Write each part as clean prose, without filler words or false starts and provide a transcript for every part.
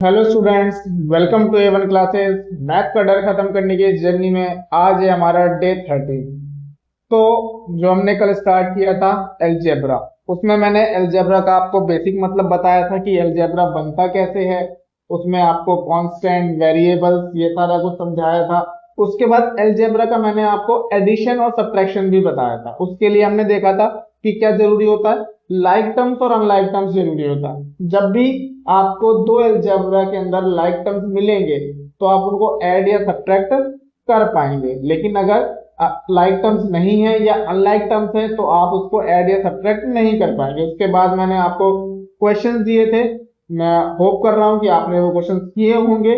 Hello students, welcome to A1 classes. Math का डर खत्म करने की इस जर्नी में आज है हमारा डे 13। तो जो हमने कल स्टार्ट किया था अलजेब्रा, उसमें मैंने अलजेब्रा का आपको बेसिक मतलब बताया था कि अलजेब्रा बनता कैसे है। उसमें आपको कांस्टेंट, वेरिएबल्स, ये सारा कुछ समझाया था। उसके बाद अलजेब्रा का मैंने आपको एडिशन और सब्ट्रैक्शन भी बताया था। उसके लिए हमने देखा था कि क्या जरूरी होता है, लाइक टर्म्स और अनलाइक टर्म्स जरूरी होता है। जब भी आपको दो अलजेब्रा के अंदर लाइक टर्म्स मिलेंगे तो आप उनको ऐड या सब्ट्रैक्ट कर पाएंगे, लेकिन अगर लाइक टर्म्स नहीं है या अनलाइक टर्म्स है तो आप उसको ऐड या सब्ट्रैक्ट नहीं कर पाएंगे। उसके बाद मैंने आपको क्वेश्चंस दिए थे। मैं होप कर रहा हूं कि आपने वो क्वेश्चंस किए होंगे,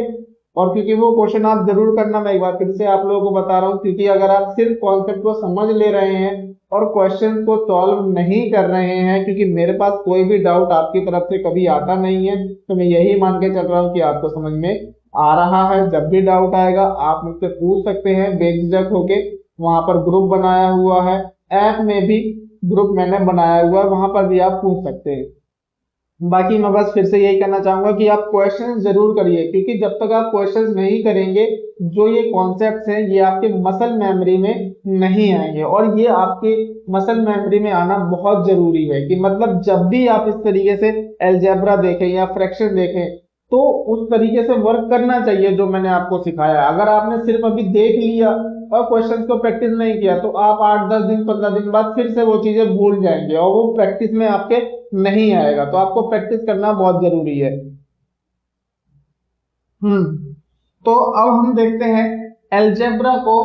और क्योंकि वो क्वेश्चन आप जरूर करना, मैं एक बार फिर से आप लोगों को बता रहा हूँ, क्योंकि अगर आप सिर्फ कॉन्सेप्ट को समझ ले रहे हैं और क्वेश्चन को सॉल्व नहीं कर रहे हैं, क्योंकि मेरे पास कोई भी डाउट आपकी तरफ से कभी आता नहीं है, तो मैं यही मान के चल रहा हूँ कि आपको समझ में आ रहा है। जब भी डाउट आएगा आप मुझसे पूछ सकते हैं बेझिझक होके। वहां पर ग्रुप बनाया हुआ है, ऐप में भी ग्रुप मैंने बनाया हुआ है, वहां पर भी आप पूछ सकते हैं। बाकी मैं बस फिर से यही कहना चाहूंगा कि आप क्वेश्चन जरूर करिए, क्योंकि जब तक आप क्वेश्चन नहीं करेंगे, जो ये कॉन्सेप्ट्स हैं ये आपके मसल मेमोरी में नहीं आएंगे। और ये आपके मसल मेमोरी में आना बहुत जरूरी है कि मतलब जब भी आप इस तरीके से अलजेब्रा देखें या फ्रैक्शन देखें तो उस तरीके से वर्क करना चाहिए जो मैंने आपको सिखाया है। अगर आपने सिर्फ अभी देख लिया और क्वेश्चंस को प्रैक्टिस नहीं किया तो आप 8-10 दिन 15 दिन बाद फिर से वो चीजें भूल जाएंगे और वो प्रैक्टिस में आपके नहीं आएगा। तो आपको प्रैक्टिस करना बहुत जरूरी है। तो अब हम देखते हैं अलजेब्रा को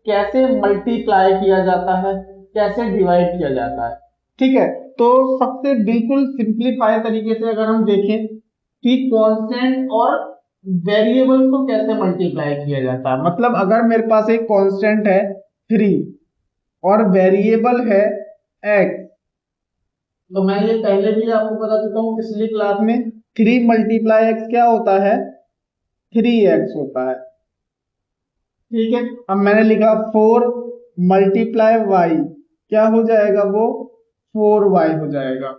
कैसे मल्टीप्लाई किया जाता है, कैसे डिवाइड किया जाता है। ठीक है, तो सबसे बिल्कुल सिंपलीफाई तरीके से अगर हम देखें कि कांस्टेंट और वेरिएबल को कैसे मल्टीप्लाई किया जाता है, मतलब अगर मेरे पास एक कांस्टेंट है 3 और वेरिएबल है x, तो मैं ये पहले भी आपको बता चुका हूँ पिछली क्लास में। 3 × x क्या होता है, 3x होता है। ठीक है, अब मैंने लिखा 4 × y, क्या हो जाएगा वो, 4y हो जाएगा।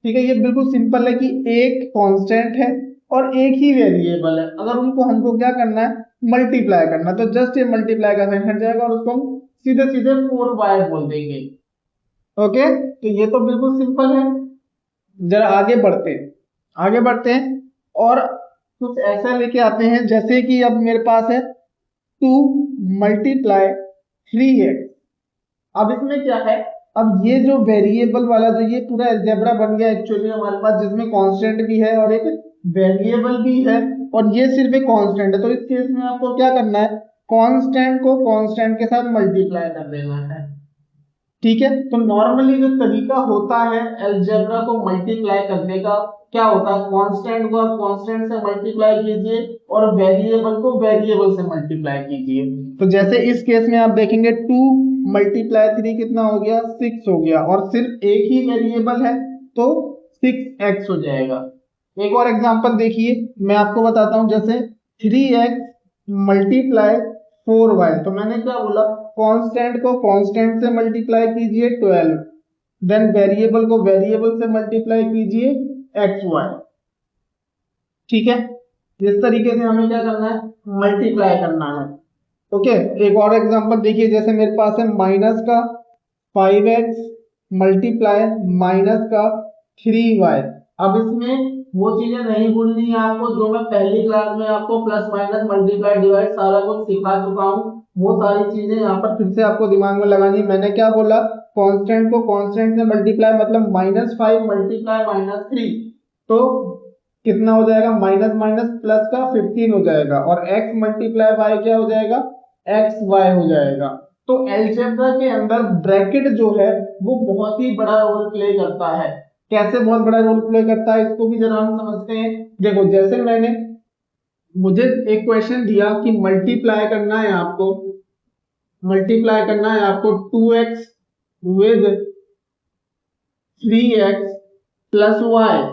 ठीक है, ये बिल्कुल सिंपल है कि एक कांस्टेंट है और एक ही वेरिएबल है, अगर उनको हमको क्या करना है, मल्टीप्लाई करना है, तो जस्ट ये मल्टीप्लाई का साइन हट जाएगा और उसको हम सीधे सीधे 4y बोल देंगे। ओके, तो ये तो बिल्कुल सिंपल है। जरा आगे बढ़ते हैं, आगे बढ़ते हैं और कुछ ऐसा लेके आते हैं जैसे कि अब मेरे पास है 2 × 3x। अब इसमें क्या है, अब ये जो वेरिएबल वाला जो ये पूरा अलजेब्रा बन गया एक्चुअली हमारे पास, जिसमें कांस्टेंट भी है और एक वेरिएबल भी है, और ये सिर्फ एक कांस्टेंट है। तो इस केस में आपको क्या करना है, कांस्टेंट को कांस्टेंट के साथ मल्टीप्लाई कर देना है। ठीक है, तो नॉर्मली जो तरीका होता है अलजेब्रा को मल्टीप्लाई करने का, क्या होता है, कांस्टेंट को आप कांस्टेंट से मल्टीप्लाई कीजिए और वेरिएबल को वेरिएबल से मल्टीप्लाई कीजिए। तो जैसे इस केस में आप देखेंगे 2 × 3 कितना हो गया, 6 हो गया, और सिर्फ एक ही वेरिएबल है तो 6x हो जाएगा। एक और एग्जांपल देखिए, मैं आपको बताता हूं, जैसे 3x × 4y, तो मैंने क्या बोला, कांस्टेंट को कांस्टेंट से मल्टीप्लाई कीजिए 12, देन वेरिएबल को वेरिएबल से मल्टीप्लाई कीजिए xy। ठीक है, इस तरीके से हमें क्या करना है, मल्टीप्लाई करना है। ओके, एक और एग्जांपल देखिए, जैसे मेरे पास है माइनस का 5x मल्टीप्लाई माइनस का 3y। अब इसमें वो चीजें नहीं भूलनी है आपको जो मैं पहली क्लास में आपको प्लस माइनस मल्टीप्लाई डिवाइड सारा कुछ सिखा चुका हूँ। वो सारी चीजें यहाँ पर फिर से आपको दिमाग में लगानी है। मैंने क्या बोला, कांस्टेंट को कांस्टेंट से मल्टीप्लाई मतलब -5 मल्टीप्लाई -3, तो कितना हो जाएगा, माइनस माइनस प्लस का 15 हो जाएगा, और x मल्टीप्लाई वाई क्या हो जाएगा, एक्स वाई हो जाएगा। तो अलजेब्रा के अंदर ब्रैकेट जो है वो बहुत ही बड़ा रोल प्ले करता है। कैसे बहुत बड़ा रोल प्ले करता है इसको भी जरा हम समझते हैं। देखो, जैसे मैंने, मुझे एक क्वेश्चन दिया कि मल्टीप्लाई करना है आपको, मल्टीप्लाई करना है आपको 2x with 3x plus Y.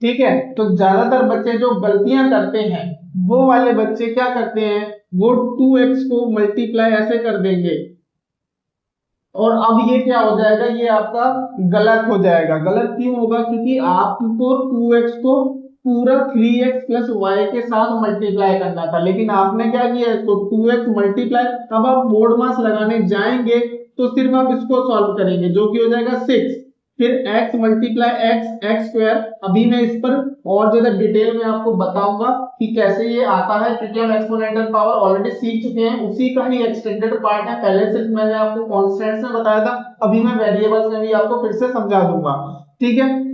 ठीक है, तो ज्यादातर बच्चे जो गलतियां करते हैं वो वाले बच्चे क्या करते हैं, वो 2x को मल्टीप्लाई ऐसे कर देंगे, और अब ये क्या हो जाएगा, ये आपका गलत हो जाएगा। गलत क्यों होगा, क्योंकि आपको 2x को पूरा 3x प्लस वाई के साथ मल्टीप्लाई करना था, लेकिन आपने क्या किया, इसको 2x मल्टीप्लाई। अब आप बोर्ड मास लगाने जाएंगे तो सिर्फ आप इसको सॉल्व करेंगे, जो कि हो जाएगा 6, फिर x मल्टीप्लाई x स्क्वायर। अभी मैं इस पर और ज्यादा डिटेल में आपको बताऊंगा कि कैसे ये आता है, क्योंकि हम एक्सपोनेंशियल पावर ऑलरेडी सीख चुके हैं, उसी का ही एक्सटेंडेड पार्ट है। पहले सिर्फ मैंने आपको कॉन्स्टेंट्स में बताया था, अभी मैं वेरिएबल्स में भी आपको फिर से समझा दूंगा, ठीक है।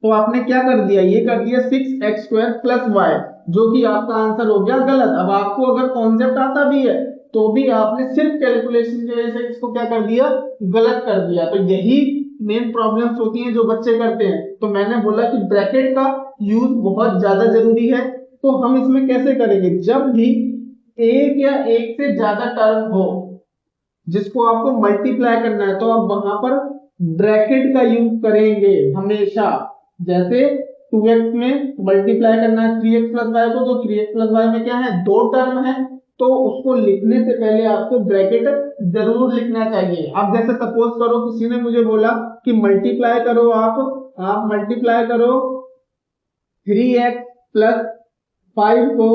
तो आपने क्या कर दिया, ये कर दिया 6x स्क्वायर प्लस वाई, जो कि आपका आंसर हो गया गलत। अब आपको अगर कॉन्सेप्ट आता भी है तो भी आपने सिर्फ कैलकुलेशन की वजह से इसको क्या कर दिया, गलत कर दिया। तो यही मेन प्रॉब्लम्स होती हैं जो बच्चे करते हैं। तो मैंने बोला कि ब्रैकेट का यूज बहुत ज्यादा जरूरी है। तो हम इसमें कैसे करेंगे, जब भी एक या एक से ज्यादा टर्म हो जिसको आपको मल्टीप्लाई करना है, तो आप वहां पर ब्रैकेट का यूज करेंगे हमेशा। जैसे 2x में मल्टीप्लाई करना है 3x प्लस वाई को, तो 3x प्लस वाई में क्या है, दो टर्म है, तो उसको लिखने से पहले आपको ब्रैकेट जरूर लिखना चाहिए। अब जैसे सपोज करो किसी ने मुझे बोला कि मल्टीप्लाई करो, आप मल्टीप्लाई करो 3x प्लस 5 को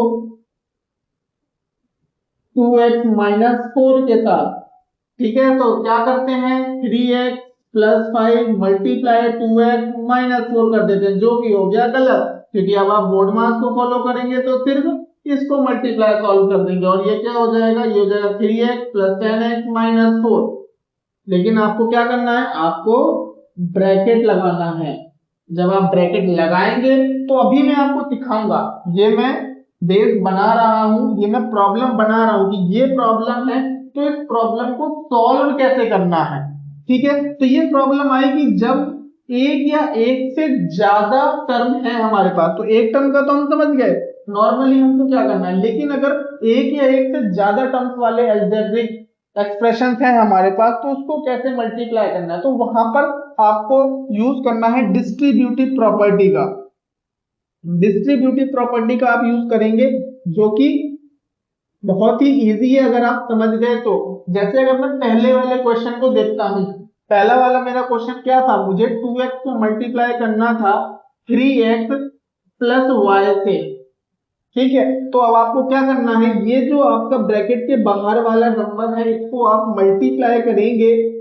2x माइनस 4 के साथ, ठीक है। तो क्या करते हैं, 3x plus 5 multiply 2x minus 4 कर देते हैं, जो कि हो गया गलत, क्योंकि अब आप बोर्ड मास को फॉलो करेंगे तो सिर्फ इसको मल्टीप्लाई सॉल्व कर देंगे, और ये क्या हो जाएगा, ये हो जाएगा 3x प्लस 10x माइनस 4। लेकिन आपको क्या करना है, आपको ब्रैकेट लगाना है। जब आप ब्रैकेट लगाएंगे तो अभी मैं आपको दिखाऊंगा, ये मैं बेस बना रहा हूं, ये मैं प्रॉब्लम बना रहा हूं कि ये प्रॉब्लम है, तो इस प्रॉब्लम को सॉल्व कैसे करना है, ठीक है। तो ये प्रॉब्लम आएगी जब एक या एक से ज्यादा टर्म है हमारे पास। तो एक टर्म का तो हम समझ गए, नॉर्मली हमको क्या करना है, लेकिन अगर एक या एक से ज्यादा टर्म्स वाले अलजेब्रिक एक्सप्रेशंस हैं हमारे पास, तो उसको कैसे मल्टीप्लाई करना है, तो वहां पर आपको यूज करना है डिस्ट्रीब्यूटिव प्रॉपर्टी का। डिस्ट्रीब्यूटिव प्रॉपर्टी का आप यूज करेंगे, जो कि बहुत ही इजी है अगर आप समझ गए तो। जैसे अगर मैं पहले वाले क्वेश्चन को देखता हूं, पहला वाला मेरा क्वेश्चन क्या था, मुझे 2x को मल्टीप्लाई करना था 3x प्लस वाई से, ठीक है। तो अब आपको क्या करना है, ये जो आपका ब्रैकेट के बाहर वाला नंबर है, इसको आप मल्टीप्लाई करेंगे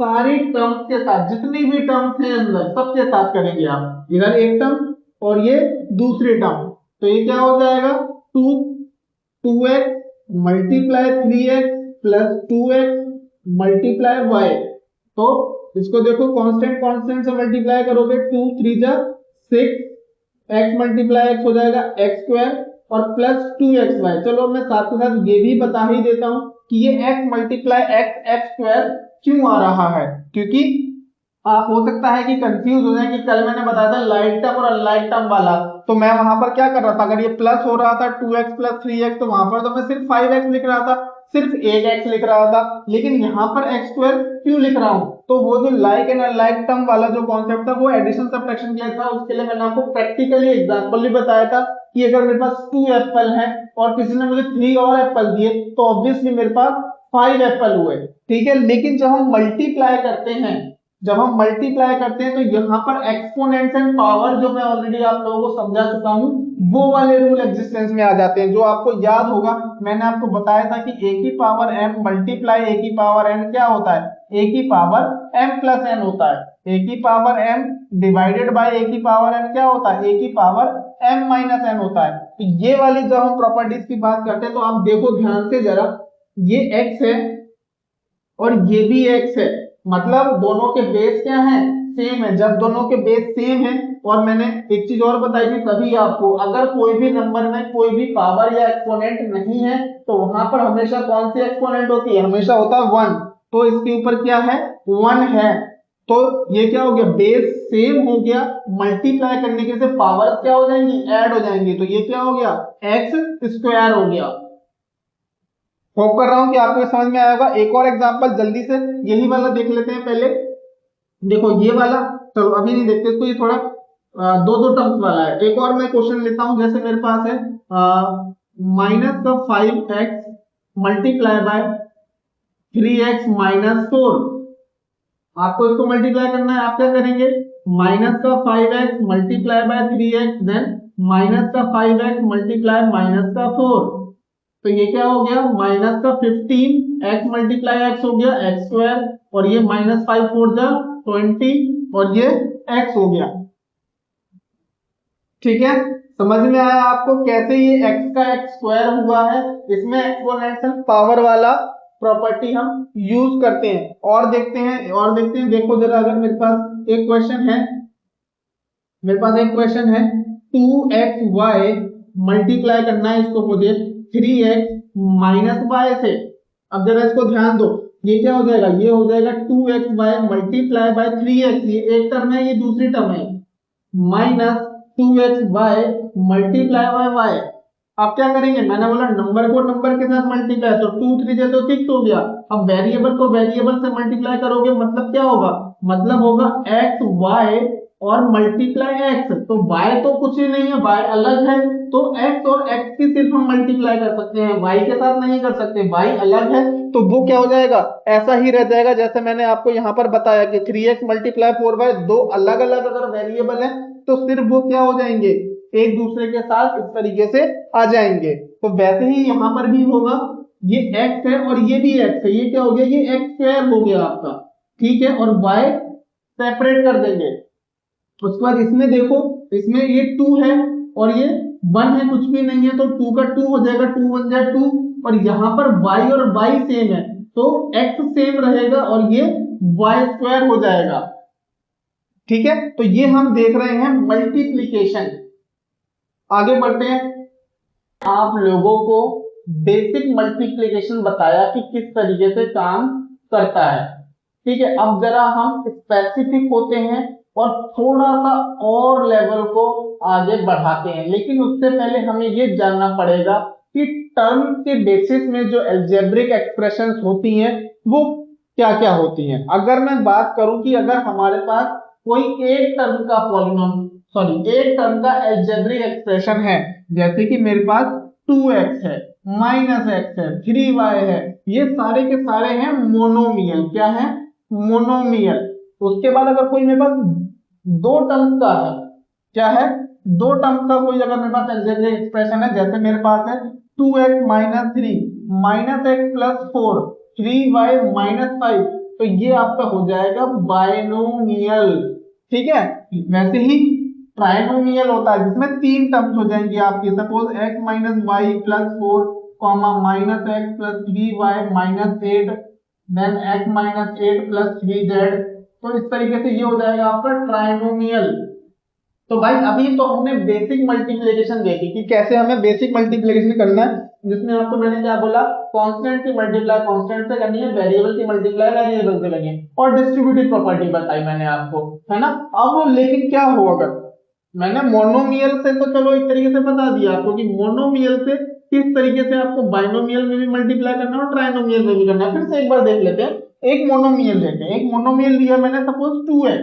सारी टर्म्स के साथ, जितनी भी टर्म्स हैं अंदर सबके साथ करेंगे आप। इधर एक टर्म और ये दूसरी टर्म, तो ये क्या हो जाएगा, 2x multiply 3x plus 2x multiply y। तो इसको देखो, कांस्टेंट कांस्टेंट से मल्टीप्लाई करोगे, 2 3 जा 6, x मल्टीप्लाई x हो जाएगा x स्क्वायर और प्लस 2xy। चलो मैं साथ के साथ ये भी बता ही देता हूं कि ये x मल्टीप्लाई x स्क्वायर क्यों आ रहा है, क्योंकि आप हो सकता है कि कंफ्यूज हो जाए कि कल मैंने बताया था लाइक टर्म और अनलाइक टर्म वाला, तो मैं वहां पर क्या कर रहा था, अगर ये प्लस हो रहा था 2x प्लस 3x, तो वहां पर तो मैं सिर्फ 5x लिख रहा था, सिर्फ एक x लिख रहा था। लेकिन यहाँ पर x स्क्वायर क्यों लिख रहा हूँ, तो वो जो लाइक एंड अनलाइक टर्म वाला जो कॉन्सेप्ट था वो एडिशन सब्ट्रैक्शन के लिए था। उसके लिए मैंने आपको प्रैक्टिकली एग्जांपल भी बताया था कि अगर मेरे पास 2 एप्पल है और किसी ने मुझे 3 और एप्पल दिए, तो ऑब्वियसली मेरे पास 5 एप्पल हुए, ठीक है। लेकिन जब हम मल्टीप्लाई करते हैं, तो यहाँ पर एक्सपोनेंट्स एंड पावर, जो मैं ऑलरेडी आप लोगों को समझा चुका हूँ, वो वाले रूल एग्जिस्टेंस में आ जाते हैं। जो आपको याद होगा, मैंने आपको बताया था कि a की पावर m मल्टीप्लाई a की पावर n क्या होता है, a की पावर m प्लस n होता है। a की power m divided by a की पावर n क्या होता है, a की पावर m माइनस n होता है। तो ये वाली जब हम प्रॉपर्टीज की बात करते हैं, तो आप देखो ध्यान से जरा, ये x है और ये भी x है, मतलब दोनों के बेस क्या है, सेम है। जब दोनों के बेस सेम है, और मैंने एक चीज और बताई थी तभी आपको, अगर कोई भी नंबर में कोई भी पावर या एक्सपोनेंट नहीं है, तो वहां पर हमेशा कौन सी एक्सपोनेंट होती है, हमेशा होता है 1। तो इसके ऊपर क्या है, 1 है। तो ये क्या हो गया, बेस सेम हो गया, मल्टीप्लाई करने के से पावर क्या हो जाएंगी, ऐड हो जाएंगी, तो ये क्या हो गया, एक्स स्क्वायर हो गया। होप कर रहा हूं कि आपको समझ में आया होगा। एक और एग्जांपल जल्दी से यही वाला देख लेते हैं पहले। देखो ये वाला, चलो अभी नहीं देखते इसको, ये थोड़ा दो दो टर्म्स वाला है। एक और मैं क्वेश्चन लेता हूं, जैसे मेरे पास है माइनस का 5x multiply by 3x minus 4। आपको इसको मल्टीप्लाई करना है, आप क्या करेंगे, माइनस का 5x multiply by 3x then minus का 5x मल्टीप्लाई माइनस का 4, तो ये क्या हो गया माइनस का 15x मल्टीप्लाई x हो गया x स्क्वायर, और ये माइनस 5 4 जा 20 और ये x हो गया। ठीक है, समझ में आया आपको कैसे ये x का x स्क्वायर हुआ है? इसमें एक्सपोनेंशियल पावर वाला प्रॉपर्टी हम यूज करते हैं। और देखते हैं देखो जरा, अगर मेरे पास एक क्वेश्चन है, 2xy मल्टीप्लाई करना है इसको मुझे 3x माइनस वाई से। अब जरा इसको ध्यान दो, ये क्या हो जाएगा, ये हो जाएगा 2xy मल्टीप्लाई बाय 3x, ये एक टर्म है, ये दूसरी टर्म है, minus 2xy multiply by y। अब क्या करेंगे, मैंने बोला नंबर को नंबर के साथ मल्टीप्लाई, तो 2 3 जा तो 6 हो गया। अब वेरिएबल को वेरिएबल से मल्टीप्लाई करोगे, मतलब क्या होगा, मतलब होगा x y और मल्टीप्लाई x, तो y तो कुछ ही नहीं है, y अलग है, तो x और x की सिर्फ हम मल्टीप्लाई कर सकते हैं, y के साथ नहीं कर सकते, y अलग है, तो वो क्या हो जाएगा, ऐसा ही रह जाएगा जैसे मैंने आपको यहाँ पर बताया कि 3x मल्टीप्लाई 4y, दो अलग अलग अगर वेरिएबल है तो सिर्फ वो क्या हो जाएंगे, एक दूसरे के साथ इस तरीके से आ जाएंगे। तो वैसे ही यहाँ पर भी होगा, ये x है और ये भी x है, ये क्या हो गया, ये x स्क्वायर हो गया आपका, ठीक है, और y सेपरेट कर देंगे। उसके बाद इसमें देखो, इसमें ये 2 है और ये 1 है, कुछ भी नहीं है, तो 2 का 2 हो जाएगा, 2 1 जाए 2, और यहाँ पर y और y सेम है, तो x सेम रहेगा और ये y स्क्वायर हो जाएगा। ठीक है, तो ये हम देख रहे हैं मल्टीप्लीकेशन। आगे बढ़ते हैं, आप लोगों को बेसिक मल्टीप्लीकेशन बताया कि किस तरीके से काम करता है। ठीक है, अब जरा हम स्पेसिफिक होते हैं और थोड़ा सा और लेवल को आगे बढ़ाते हैं, लेकिन उससे पहले हमें ये जानना पड़ेगा कि टर्म के बेसिस में जो अलजेब्रिक एक्सप्रेशंस होती हैं वो क्या क्या होती हैं। अगर मैं बात करूं कि अगर हमारे पास कोई एक टर्म का एक टर्म का अलजेब्रिक एक्सप्रेशन है, जैसे कि मेरे पास 2x है, माइनस x है, 3y है, ये सारे के सारे हैं मोनोमियल। क्या है, मोनोमियल। उसके बाद अगर कोई मेरे पास दो टर्म्स का है, क्या है, दो टर्म्स का कोई अगर मेरे पास अलजेब्रिक एक्सप्रेशन है, जैसे मेरे पास है 2x minus 3 minus x plus 4 3y minus 5, तो ये आपका हो जाएगा बायनोमियल। ठीक है, वैसे ही ट्राइनोमियल होता है जिसमें तीन टर्म्स हो जाएंगी आपकी, suppose x minus y plus 4 comma minus x plus 3y minus 8, then x minus 8 plus 3z, तो इस तरीके से ये हो जाएगा आपका ट्राइनोमियल। तो भाई अभी तो हमने बेसिक मल्टीप्लिकेशन देखी कि कैसे हमें बेसिक मल्टीप्लिकेशन करना है, जिसमें आपको मैंने क्या बोला, कांस्टेंट की मल्टीप्लाई कांस्टेंट से करनी है, वेरिएबल की मल्टीप्लाई वेरिएबल से करनी है, और डिस्ट्रीब्यूटिव प्रॉपर्टी बताई मैंने आपको, है ना। अब लेकिन क्या हो, अगर मैंने मोनोमियल से तो चलो एक तरीके से बता दिया आपको कि मोनोमियल से किस तरीके से आपको बाइनोमियल में भी मल्टीप्लाई करना है और ट्राइनोमियल में भी करना है। फिर से एक बार देख लेते हैं, एक मोनोमियल लेते हैं, एक मोनोमियल लिया मैंने सपोज 2x,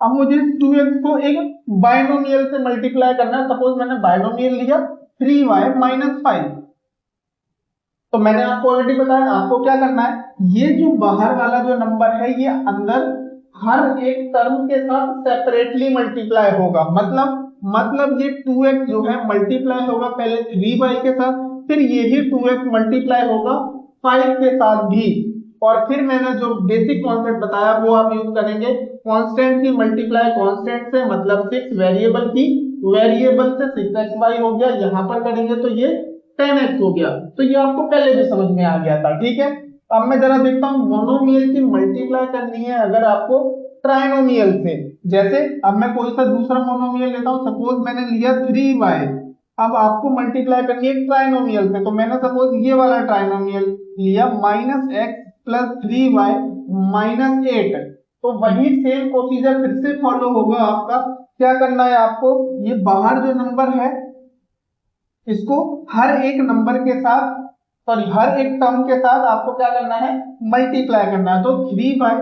अब मुझे 2x को एक बाइनोमियल से मल्टीप्लाई करना है, सपोज मैंने बाइनोमियल लिया 3y माइनस 5, तो मैंने आपको ऑलरेडी बताया आपको क्या करना है, ये जो बाहर वाला जो नंबर है ये अंदर हर एक टर्म के साथ सेपरेटली मल्टीप्लाई होगा, मतलब ये 2x जो है मल्टीप्लाई होगा पहले 3y के साथ, फिर यही 2x मल्टीप्लाई होगा 5 के साथ भी, और फिर मैंने जो बेसिक कॉन्सेप्ट बताया वो आप यूज करेंगे, कांस्टेंट की मल्टीप्लाई कांस्टेंट से, मतलब 6 वेरिएबल की, वेरिएबल से 6xy हो गया, यहां पर करेंगे तो ये 10x हो गया। तो ये आपको पहले भी समझ में आ गया था। ठीक है, अब मैं जरा देखता हूं मोनोमियल की मल्टीप्लाई करनी है अगर आपको ट्राइनोमियल से, जैसे अब मैं कोई सा दूसरा मोनोमियल लेता हूं, सपोज मैंने लिया 3y, अब आपको मल्टीप्लाई करनी है ट्राइनोमियल से, तो मैंने सपोज ये वाला ट्राइनोमियल लिया minus x plus 3y minus 8, तो वही सेम प्रोसीजर फिर से फॉलो होगा आपका। क्या करना है आपको, ये बाहर जो नंबर है इसको हर एक नंबर के साथ, सॉरी हर एक टर्म के साथ आपको क्या करना है, मल्टीप्लाई करना है। तो 3y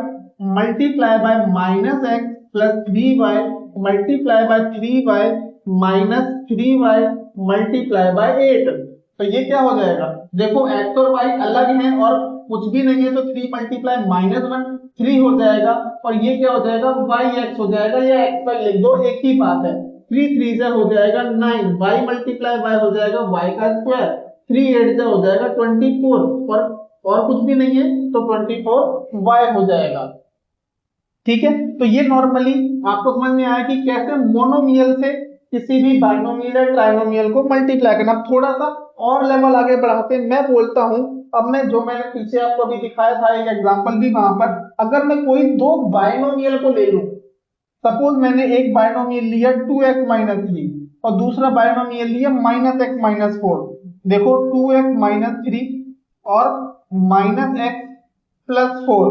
multiply by minus x plus 3y multiply by 3y minus 3y multiply by 8, तो ये क्या हो जाएगा, देखो x और y अलग हैं और कुछ भी नहीं है, तो 3 मल्टीप्लाई माइनस 1 3 हो जाएगा, और ये क्या हो जाएगा yx हो जाएगा, या xy लिख दो, एक ही बात है। 3 3 से हो जाएगा 9, y मल्टीप्लाई y हो जाएगा y का स्क्वायर, 3 8 से हो जाएगा 24 और कुछ भी नहीं है तो 24y हो जाएगा। ठीक है, तो ये नॉर्मली आपको समझ में आया कि कैसे मोनोमियल से किसी भी बाइनोमियल या ट्राइनोमियल को मल्टीप्लाई करना। थोड़ा सा और लेवल आगे बढ़ाते हैं, मैं बोलता हूं, अब मैं जो मैंने पीछे आपको अभी दिखाया था एक एग्जांपल भी वहां पर, अगर मैं कोई दो बाइनोमियल को ले लूं, सपोज मैंने एक बाइनोमियल लिया 2x माइनस 3 और दूसरा बाइनोमियल लिया माइनस एक्स माइनस 4, देखो 2x माइनस 3 और माइनस एक्स प्लस 4,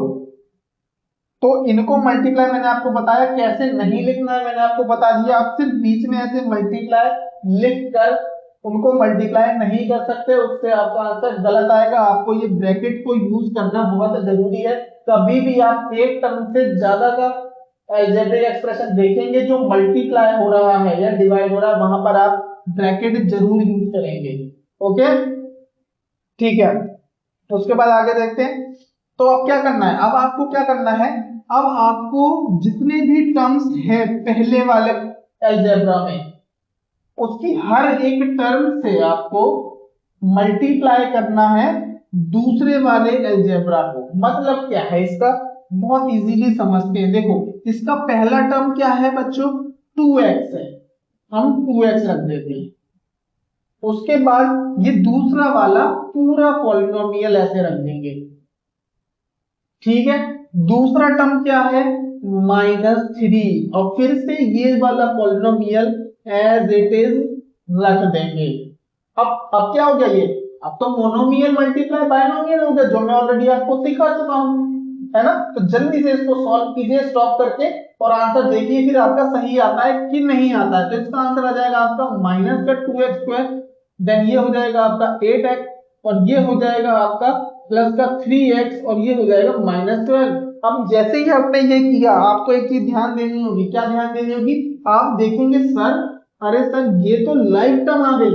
तो इनको मल्टीप्लाई मैंने आपको बताया कैसे नहीं लिखना है, मैंने आपको बता दिया। आप सिर्फ बीच में ऐसे मल्टीप्लाई लिख कर उनको मल्टीप्लाई नहीं कर सकते, उससे आपका आंसर गलत आएगा। आपको ये ब्रैकेट को यूज करना बहुत जरूरी है। कभी भी आप एक टर्म से ज्यादा का अलजेब्रिक एक्सप्रेशन देखेंगे जो मल्टीप्लाई हो रहा है या डिवाइड हो रहा है, वहां पर आप ब्रैकेट जरूर यूज करेंगे। ओके, ठीक है, उसके बाद आगे देखते हैं। तो अब क्या करना है, अब आपको क्या करना है, अब आपको जितने भी टर्म्स हैं पहले वाले अलजेब्रा में, उसकी हर एक टर्म से आपको मल्टीप्लाई करना है दूसरे वाले अलजेब्रा को। मतलब क्या है इसका, बहुत इजीली समझते हैं। देखो इसका पहला टर्म क्या है बच्चों, 2x है, हम 2x रख देते हैं। उसके बाद ये दूसरा वाला पूरा पॉलिनोमियल ऐसे रख देंगे। ठीक है, दूसरा टर्म क्या है, -3, और फिर से ये वाला पॉलिनोमियल एज इट इज रख देंगे। अब क्या हो गया ये, अब तो मोनोमियल मल्टीप्लाई बायनोमियल हो गया, जो मैं ऑलरेडी आपको सिखा चुका हूं, है ना। तो जल्दी से इसको सॉल्व कीजिए स्टॉप करके और आंसर देखिए फिर आपका सही आता है कि नहीं आता है। तो इसका आंसर आ जाएगा आपका माइनस का 2x स्क्वायर, देन ये हो जाएगा आपका 8x, और ये हो जाएगा आपका प्लस का 3x, और ये हो जाएगा -12। अब जैसे ही आपने ये किया, आपको एक चीज ध्यान देनी होगी। क्या ध्यान देनी होगी, आप देखेंगे सर, अरे सर ये तो लाइक टर्म आ गई,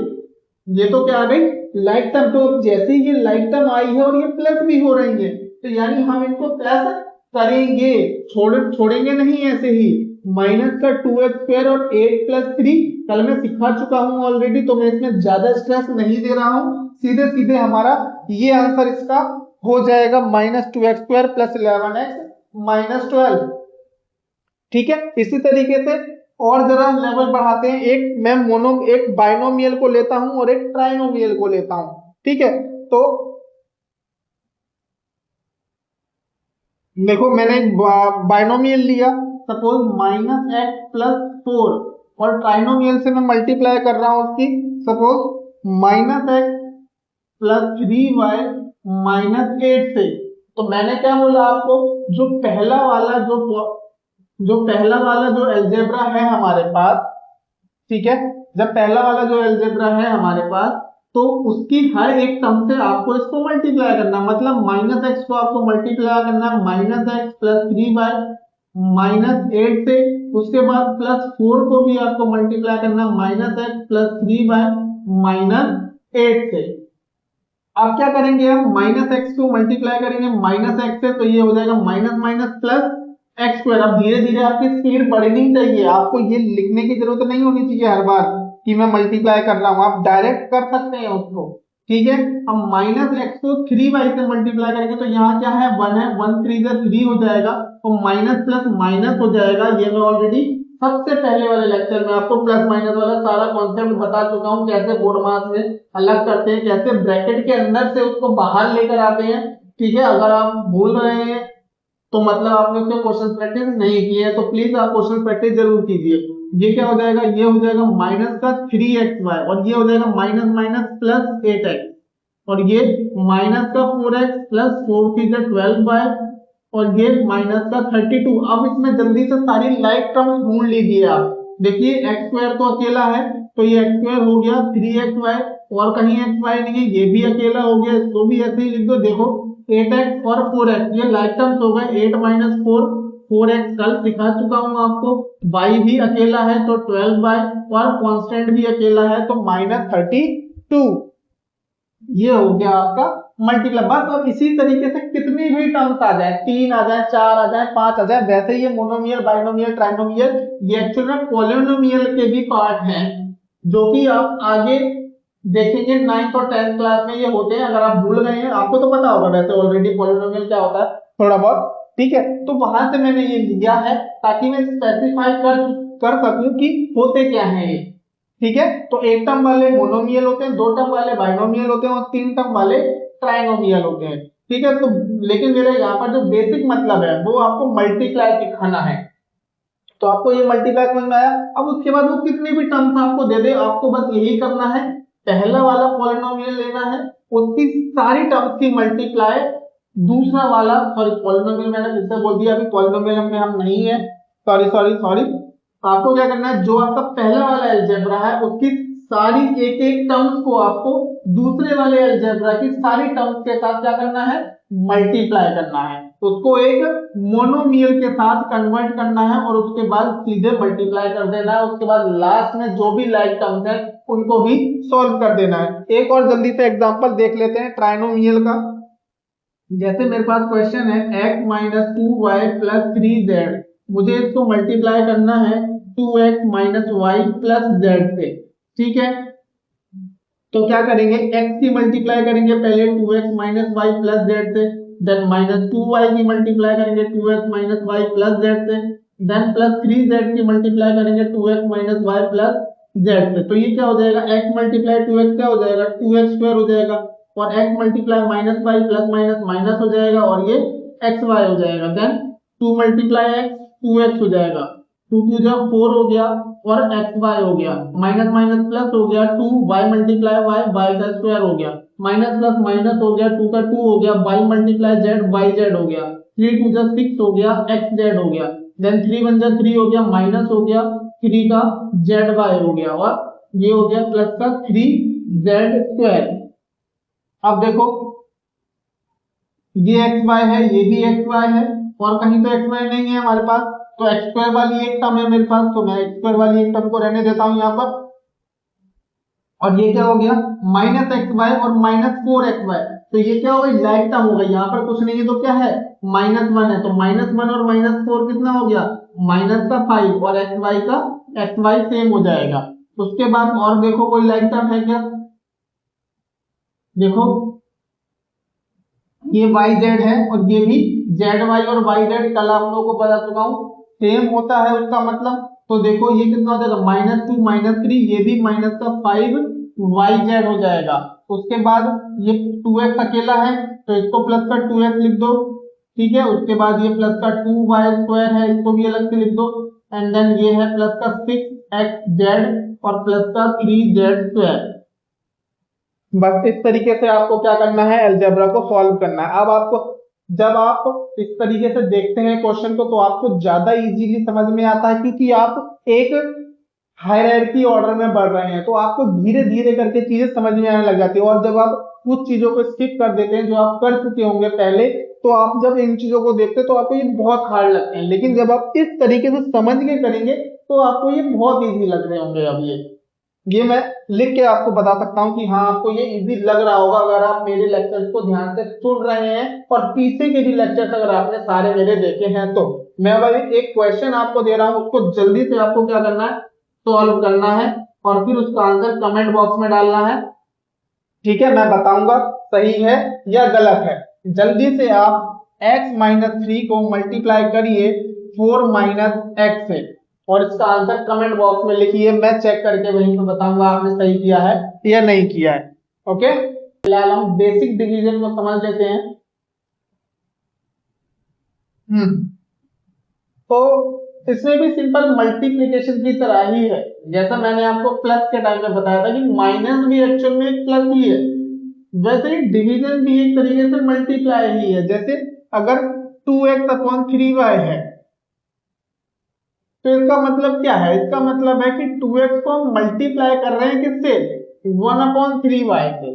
ये तो क्या आ गई, लाइक टर्म। तो जैसे ही ये लाइक टर्म आई है और ये प्लस भी हो रही है, तो यानी हम इनको प्लस करेंगे, छोड़ेंगे नहीं ऐसे ही। माइनस का 2x स्क्वायर और 8 प्लस 3 कल मैं सिखा चुका हूं ऑलरेडी, तो मैं इसमें ज्यादा स्ट्रेस नहीं दे रहा हूं। सीधे सीधे हमारा ये आंसर इसका हो जाएगा -2x square plus 11x minus 12। ठीक है, इसी तरीके से और जरा लेवल बढ़ाते हैं। एक बाइनोमियल को लेता हूं और एक ट्राइनोमियल को लेता हूं। ठीक है, तो देखो मैंने एक बाइनोमियल लिया, सपोज -x प्लस 4, और ट्राइनोमियल से मैं मल्टीप्लाई कर रहा हूं उसकी, suppose -x plus 3y minus 8 से। तो मैंने क्या बोला आपको, जो पहला वाला जो अलजेब्रा है हमारे पास, ठीक है, जब पहला वाला जो अलजेब्रा है हमारे पास, तो उसकी हर एक टर्म से आपको इसको मल्टीप्लाई करना, मतलब -x को आपको मल्टीप्लाई करना -x प्लस 3y माइनस 8 से। उसके बाद +4 को भी आपको मल्टीप्लाई करना -x प्लस 3y -8 से। अब क्या करेंगे, हम -x को मल्टीप्लाई करेंगे -x से, तो ये हो जाएगा minus minus plus x square. अब धीरे धीरे आपकी स्पीड बढ़नी चाहिए, आपको ये लिखने की जरूरत नहीं होनी चाहिए हर बार कि मैं मल्टीप्लाई कर रहा हूं, आप डायरेक्ट कर सकते हैं उसको। ठीक है, हम -x को 3y से मल्टीप्लाई करेंगे, तो यहाँ क्या है, 1 है, 1 3 3 हो जाएगा, तो माइनस प्लस माइनस हो जाएगा। ये मैं ऑलरेडी सबसे पहले वाले लेक्चर में आपको प्लस माइनस वाला सारा कॉन्सेप्ट बता चुका हूँ, कैसे बोर्ड मास में अलग करते हैं, कैसे ब्रैकेट के अंदर से उसको बाहर लेकर आते हैं। ठीक है, अगर आप भूल रहे हैं तो मतलब आपने उसके क्वेश्चन प्रैक्टिस नहीं की है, तो प्लीज आप क्वेश्चन प्रैक्टिस जरूर कीजिए। ये क्या हो जाएगा, ये हो जाएगा माइनस का 3xy, और ये हो जाएगा माइनस माइनस प्लस 8x, और ये माइनस का 4x प्लस 4 की 12y, और ये माइनस का 32। अब इसमें जल्दी से सारी लाइक टर्म्स ढूंढ लीजिए आप। देखिए x स्क्वायर तो अकेला है, तो ये x स्क्वायर हो गया 3xy, और कहीं xy नहीं है, ये भी अकेला हो गया, इसको भी ऐसे ही लिख दो। देखो 8x और 4x ये लाइक टर्म्स हो गए, 8 माइनस 4x कल सिखा चुका हूं आपको। y भी अकेला है तो 12y, और कांस्टेंट भी अकेला है तो -32। ये हो गया आपका मल्टीप्लाई, बस अब इसी तरीके से कितनी भी टर्म्स आ जाए, 3 आ जाए, 4 आ जाए, 5 आ जाए, वैसे ये मोनोमियल, बाइनोमियल, ट्राइनोमियल, ये एक्चुअल में पॉलिनोमियल के भी पार्ट हैं, जो कि आप आगे देखेंगे 9th और 10th क्लास में ये होते हैं। अगर आप भूल गए हैं, आपको तो पता होगा वैसे ऑलरेडी पॉलिनोमियल क्या होता है थोड़ा बहुत, ठीक है। तो वहां से मैंने ये लिया है ताकि मैं स्पेसिफाई कर सकूं कि होते क्या है ये, ठीक है। तो एक टर्म वाले मोनोमियल होते हैं, 2 टर्म वाले बाइनोमियल होते हैं और 3 टर्म वाले ट्राइनोमियल होते हैं, ठीक है। तो लेकिन मेरा यहाँ पर जो बेसिक मतलब है वो आपको मल्टीप्लाई सिखाना है। तो आपको ये मल्टीप्लाई समझ में आया। अब उसके बाद वो कितने भी टर्म्स आपको दे दे, आपको बस यही करना है, पहला वाला पॉलिनोमियल लेना है, उसकी सारी टर्म्स की मल्टीप्लाई दूसरा वाला, सॉरी पॉलिनोमियल मैंने फिर से बोल दिया, अभी पॉलिनोमियल में हम नहीं है, सॉरी सॉरी सॉरी। आपको क्या करना है, जो आपका पहला वाला अलजेब्रा है उसकी सारी एक एक टर्म्स को आपको दूसरे वाले अलजेब्रा की सारी टर्म्स के साथ क्या करना है, मल्टीप्लाई करना है, उसको एक मोनोमियल के साथ कन्वर्ट करना है और उसके बाद सीधे मल्टीप्लाई कर देना है। उसके बाद लास्ट में जो भी लाइक टर्म्स है उनको भी सॉल्व कर देना है। एक और जल्दी से एग्जांपल देख लेते हैं ट्राइनोमियल का। जैसे मेरे पास क्वेश्चन है x minus 2y plus 3z, मुझे इसको मल्टीप्लाई करना है 2x minus y plus z से, ठीक है। तो क्या करेंगे, x की मल्टीप्लाई करेंगे पहले 2x minus y plus z से, देन माइनस 2y की मल्टीप्लाई करेंगे 2x minus y plus z से, देन प्लस 3z की मल्टीप्लाई करेंगे 2x minus y plus z से। तो ये क्या हो जाएगा, x मल्टीप्लाई 2x क्या हो जाएगा, 2x स्क्वायर हो जाएगा, और x multiply minus y plus minus minus हो जाएगा और ये एक्स वाई हो जाएगा, देन 2 मल्टीप्लाई एक्स 2x हो जाएगा, 2 2 जा 4 हो गया और एक्स वाई हो गया, माइनस माइनस प्लस हो गया 2 वाई मल्टीप्लाई वाई वाई का स्क्वायर हो गया, माइनस प्लस माइनस हो गया 2 का 2 हो गया, y multiply z y z हो गया, 3 2 जा 6 हो गया, एक्स जेड हो गया, देन 3 1 जा 3 हो गया, माइनस हो गया 3 का जेड वाई हो गया, और ये हो गया प्लस का 3 जेड स्क्वायर। अब देखो ये एक्स वाई है, ये भी एक्स वाई है, और कहीं तो एक्स वाई नहीं है हमारे पास, तो एक्स स्क्वायर वाली एक टर्म है मेरे पास, तो मैं एक्स स्क्वायर वाली एक टर्म को रहने देता हूं यहाँ पर। और ये क्या हो गया, माइनस एक्स वाई और माइनस 4xy, तो ये क्या हो गई, लाइक टर्म हो गई, यहाँ पर कुछ नहीं है तो क्या है, -1 है, तो -1 और -4 कितना हो गया, माइनस का 5, और एक्स वाई का एक्स वाई सेम हो जाएगा। उसके बाद और देखो कोई लाइक टर्म है क्या, देखो ये वाई जेड है और ये भी जेड वाई और वाई जेड कल आप लोगों को बता चुका हूं सेम होता है उसका मतलब। तो देखो ये कितना हो जाएगा, -2 -3, ये भी माइनस का 5 वाई जेड हो जाएगा। उसके बाद ये 2x अकेला है तो इसको प्लस का 2x लिख दो, ठीक है। उसके बाद ये प्लस का 2y स्क्वायर है, इसको भी अलग से लिख दो, एंड देन ये है प्लस का 6xz और प्लस का 3z स्क्वायर। बस इस तरीके से आपको क्या करना है, अलजेब्रा को सॉल्व करना है। अब आपको जब आप इस तरीके से देखते हैं क्वेश्चन को तो आपको ज्यादा इजीली समझ में आता है, क्योंकि आप एक हायरार्की ऑर्डर में बढ़ रहे हैं, तो आपको धीरे धीरे करके चीजें समझ में आने लग जाती है। और जब आप कुछ चीजों को स्किप कर देते हैं जो आप कर चुके होंगे पहले, तो आप जब इन चीजों को देखते हैं तो आपको ये बहुत हार्ड लगते हैं, लेकिन जब आप इस तरीके से समझ के करेंगे तो आपको ये बहुत इजी लग रहे होंगे। अब ये मैं लिख के आपको बता सकता हूँ कि हाँ आपको ये इजी लग रहा होगा अगर आप मेरे लेक्चर्स को ध्यान से सुन रहे हैं और पीछे के भी लेक्चर्स अगर आपने सारे मेरे देखे हैं। तो मैं अब एक क्वेश्चन आपको दे रहा हूँ, उसको जल्दी से आपको क्या करना है, सॉल्व करना है और फिर उसका आंसर कमेंट बॉक्स में डालना है, ठीक है। मैं बताऊंगा सही है या गलत है। जल्दी से आप x माइनस 3 को मल्टीप्लाई करिए 4 माइनस एक्स से और इसका आंसर कमेंट बॉक्स में लिखिए, मैं चेक करके वहीं पे बताऊंगा आपने सही किया है या नहीं किया है। ओके, फिलहाल हम बेसिक डिवीजन को समझ लेते हैं। तो इसमें भी सिंपल मल्टीप्लिकेशन की तरह ही है, जैसा मैंने आपको प्लस के टाइम में बताया था कि माइनस भी एक्चुअल में एक प्लस ही है, वैसे ही डिवीजन भी एक तरीके से मल्टीप्लाई ही है। जैसे अगर 2x अपॉन 3y है तो इसका मतलब क्या है, इसका मतलब है कि 2x को हम मल्टीप्लाई कर रहे हैं किससे, 1 अपॉन 3y से।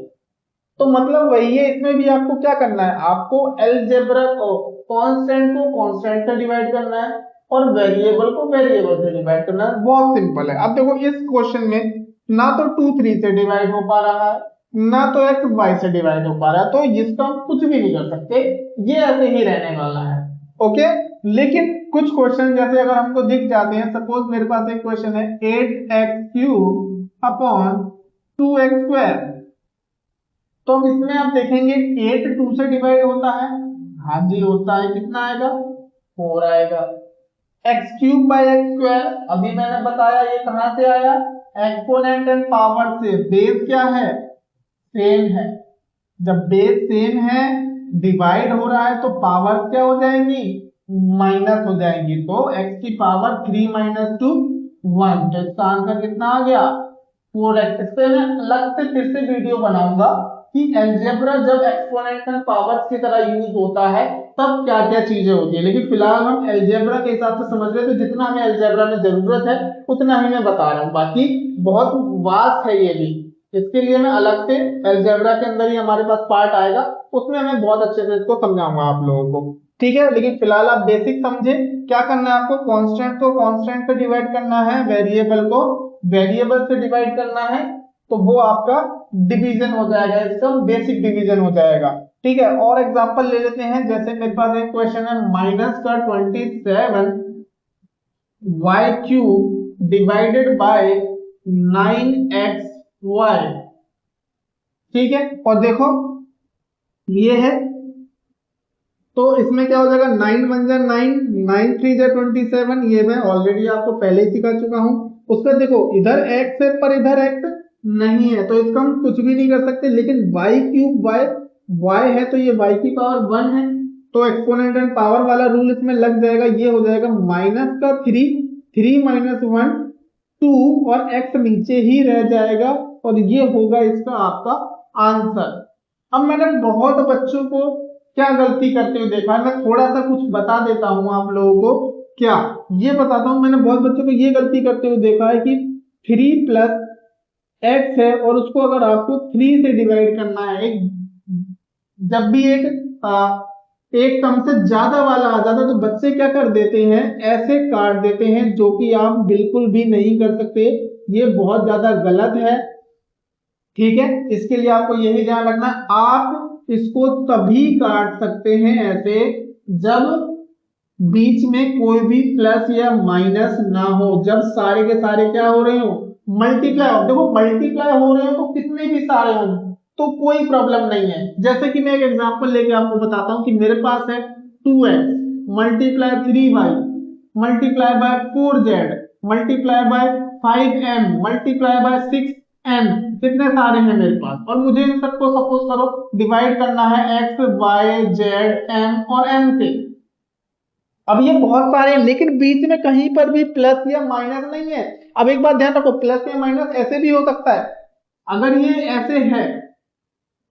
तो मतलब वही है, इसमें भी आपको क्या करना है, आपको अलजेब्रा को कांस्टेंट को कांस्टेंट से डिवाइड करना है और वेरिएबल को वेरिएबल से डिवाइड करना है, बहुत सिंपल है। अब देखो इस क्वेश्चन में ना तो 2 3 से डिवाइड हो पा रहा है ना तो x y से डिवाइड हो पा रहा है, तो इसका हम कुछ भी नहीं कर सकते, ये ऐसे ही रहने वाला है। ओके, लेकिन कुछ क्वेश्चन जैसे अगर हमको दिख जाते हैं, सपोज मेरे पास एक क्वेश्चन है 8x³ अपॉन 2x², तो हम इसमें आप देखेंगे 8 2 से डिवाइड होता है, हाँ जी होता है, कितना आएगा 4 आएगा। x³ बाई x², अभी मैंने बताया ये कहां से आया, एक्सपोनेंट एंड पावर से, बेस क्या है सेम है, जब बेस सेम है डिवाइड हो रहा है तो पावर क्या हो जाएंगी माइनस हो जाएंगी, तो x की पावर 3 माइनस 2 1, तो इसका आंसर कितना आ गया 4x। इस पे मैं अलग से फिर से वीडियो बनाऊंगा कि अलजेब्रा जब एक्सपोनेंट एंड पावर्स की तरह यूज होता है तब क्या क्या चीजें होती है, लेकिन फिलहाल हम अलजेब्रा के हिसाब से समझ रहे हैं, तो जितना हमें अलजेब्रा में जरूरत है उतना ही मैं बता रहा हूँ, बाकी बहुत वास्ट है ये भी, इसके लिए मैं अलग से अलजेब्रा के अंदर ही हमारे पास पार्ट आएगा, उसमें मैं बहुत अच्छे से इसको समझाऊंगा आप लोगों को, ठीक है। लेकिन फिलहाल आप बेसिक समझे, क्या करना है आपको, कांस्टेंट को कांस्टेंट से डिवाइड करना है, वेरिएबल को वेरिएबल से डिवाइड करना है, तो वो आपका डिवीजन हो जाएगा, इसका बेसिक डिवीजन हो जाएगा, ठीक है। और एग्जांपल ले लेते हैं, जैसे मेरे पास एक क्वेश्चन है -27y³ डिवाइडेड बाय 9xy, ठीक है। और देखो ये है, तो इसमें क्या हो जाएगा 9 1 जा 9, 9 3 जा 27, ये मैं ऑलरेडी आपको पहले ही सिखा चुका हूं। उसका देखो इधर x है पर इधर x नहीं है, तो इसका हम कुछ भी नहीं कर सकते, लेकिन y³ है तो ये y की पावर 1 है, तो एक्सपोनेंट एंड पावर वाला रूल इसमें लग जाएगा, ये हो जाएगा माइनस का 3 माइनस 1 2, और x नीचे ही रह जाएगा, और ये होगा इसका आपका आंसर। अब मैंने बहुत बच्चों को क्या गलती करते हुए देखा है, मैं थोड़ा सा कुछ बता देता हूं आप लोगों को, क्या ये बताता हूं, मैंने बहुत बच्चों को ये गलती करते हुए देखा है कि 3 प्लस x है और उसको अगर आपको 3 से डिवाइड करना है, जब भी एक टर्म से ज्यादा वाला आ जाता है तो बच्चे क्या कर देते हैं, ऐसे काट देते हैं, जो कि आप बिल्कुल भी नहीं कर सकते, ये बहुत ज्यादा गलत है, ठीक है। इसके लिए आपको यही ध्यान रखना, आप इसको तभी काट सकते हैं ऐसे जब बीच में कोई भी प्लस या माइनस ना हो, जब सारे के सारे क्या हो रहे हो मल्टीप्लाई हो, देखो मल्टीप्लाई हो रहे हो तो कितने भी सारे हो तो कोई प्रॉब्लम नहीं है। जैसे कि मैं एक एग्जांपल लेके आपको बताता हूं कि मेरे पास है 2x multiply 3y multiply by 4z multiply by 5m multiply by 6n, कितने सारे हैं मेरे पास, और मुझे इन सबको सपोज करो डिवाइड करना है x y z m और n से। अब ये बहुत सारे हैं लेकिन बीच में कहीं पर भी प्लस या माइनस नहीं है। अब एक बात ध्यान रखो, प्लस या माइनस ऐसे भी हो सकता है, अगर ये ऐसे है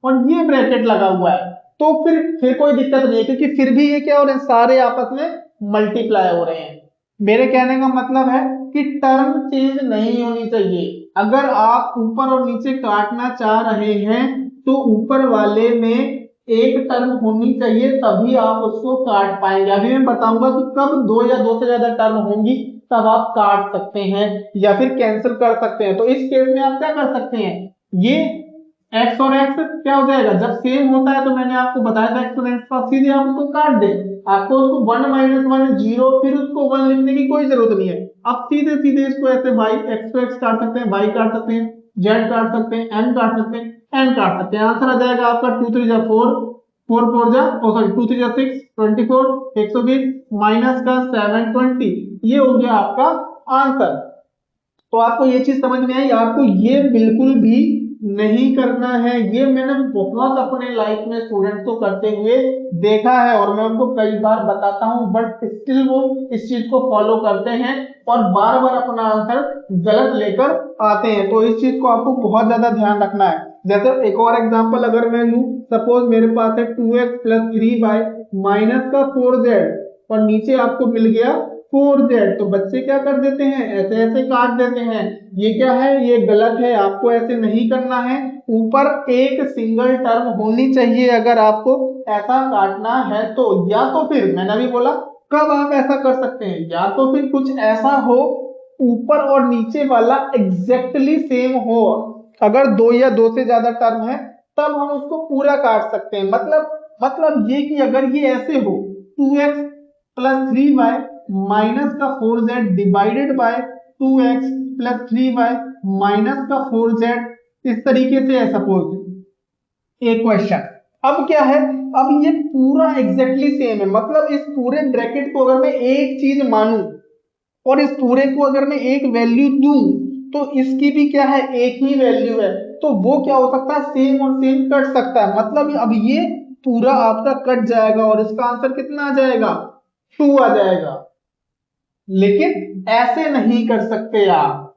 और ये ब्रैकेट लगा हुआ है तो फिर कोई दिक्कत नहीं है, क्योंकि फिर भी ये क्या हो रहे हैं, सारे आपस में मल्टीप्लाई हो रहे हैं। मेरे कहने का मतलब है कि टर्म चेंज नहीं होनी चाहिए, अगर आप ऊपर और नीचे काटना चाह रहे हैं तो ऊपर वाले में एक टर्म होनी चाहिए, तभी आप उसको काट पाएंगे। अभी मैं बताऊंगा कि कब दो या दो से ज्यादा टर्म होंगी तब आप काट सकते हैं या फिर कैंसिल कर सकते हैं। तो इस केस में आप क्या कर सकते हैं, ये x और x क्या हो जाएगा, जब सेम होता है तो मैंने आपको बताया था एक्सपोनेंट का, सीधे आप उसको काट दे, आपको उसको 1 माइनस 1 0 फिर उसको 1 लिखने की कोई जरूरत नहीं है। आप सीधे सीधे इसको ऐसे y x को x काट सकते हैं, y काट सकते हैं, z काट सकते हैं, n काट सकते हैं, n काट सकते हैं, आंसर आ जाएगा आपका 2 3 जा 4 4 4 जा सॉरी 2 3 जा 6 24 120 माइनस का 720, ये हो गया आपका आंसर। तो आपको ये चीज समझ में आई, आपको ये बिल्कुल भी नहीं करना है, ये मैंने बहुत अपने लाइफ में स्टूडेंट को करते हुए देखा है और मैं उनको कई बार बताता हूं, बट स्टिल वो इस चीज को फॉलो करते हैं और बार बार अपना आंसर गलत लेकर आते हैं। तो इस चीज को आपको बहुत ज्यादा ध्यान रखना है। जैसे एक और एग्जांपल अगर मैं लूं, सपोज मेरे पास है 2x प्लस 3y माइनस का 4z और नीचे आपको मिल गया 4z, तो बच्चे क्या कर देते हैं, ऐसे ऐसे काट देते हैं, ये क्या है, ये गलत है, आपको ऐसे नहीं करना है, ऊपर एक सिंगल टर्म होनी चाहिए अगर आपको ऐसा काटना है तो। या तो फिर मैंने अभी बोला कब आप ऐसा कर सकते हैं, या तो फिर कुछ ऐसा हो ऊपर और नीचे वाला एग्जैक्टली सेम हो, अगर दो या दो से ज्यादा टर्म है तब हम उसको पूरा काट सकते हैं। मतलब ये कि अगर ये ऐसे हो 2x प्लस 3y माइनस का 4z divided by 2x plus 3y minus का 4z, इस तरीके से है सपोज एक क्वेश्चन। अब क्या है, अब ये पूरा एग्जैक्टली सेम है, मतलब इस पूरे ब्रैकेट को अगर मैं एक चीज मानूं और इस पूरे को अगर मैं एक वैल्यू दूं तो इसकी भी क्या है, एक ही वैल्यू है, तो वो क्या हो सकता है, सेम और सेम कट सकता है। मतलब अब ये पूरा आपका कट जाएगा और इसका आंसर कितना आ जाएगा, 2 आ जाएगा। लेकिन ऐसे नहीं कर सकते आप,